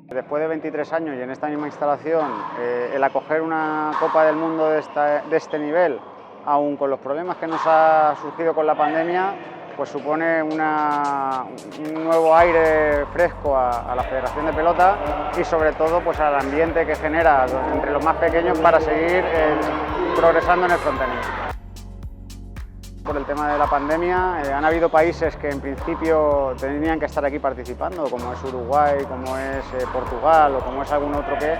Después de 23 años y en esta misma instalación, el acoger una Copa del Mundo de este nivel, aun con los problemas que nos ha surgido con la pandemia, pues supone un nuevo aire fresco a la Federación de Pelota y sobre todo pues al ambiente que genera entre los más pequeños para seguir progresando en el frontenis. Por el tema de la pandemia, han habido países que en principio tenían que estar aquí participando, como es Uruguay, como es Portugal o como es algún otro que,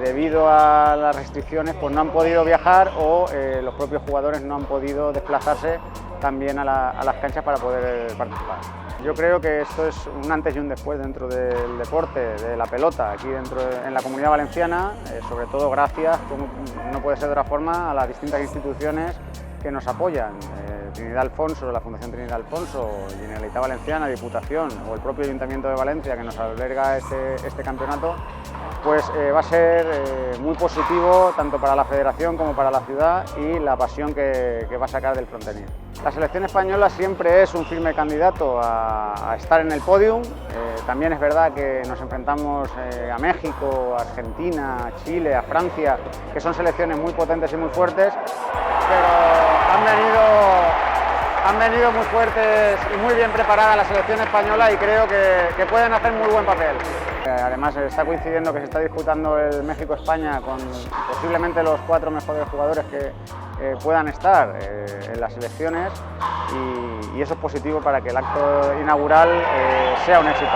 debido a las restricciones, pues no han podido viajar o los propios jugadores no han podido desplazarse también a las canchas para poder participar. Yo creo que esto es un antes y un después dentro del deporte, de la pelota, aquí en la Comunidad Valenciana, sobre todo gracias, como no puede ser de otra forma, a las distintas instituciones que nos apoyan, Trinidad Alfonso, la Fundación Trinidad Alfonso, Generalitat Valenciana, Diputación o el propio Ayuntamiento de Valencia que nos alberga este campeonato, pues va a ser muy positivo tanto para la federación como para la ciudad y la pasión que va a sacar del frontenis. La selección española siempre es un firme candidato a estar en el podium. También es verdad que nos enfrentamos a México, a Argentina, a Chile, a Francia, que son selecciones muy potentes y muy fuertes, pero han venido muy fuertes y muy bien preparada la selección española y creo que pueden hacer muy buen papel. Además está coincidiendo que se está disputando el México-España con posiblemente los 4 mejores jugadores que puedan estar en las selecciones y eso es positivo para que el acto inaugural sea un éxito.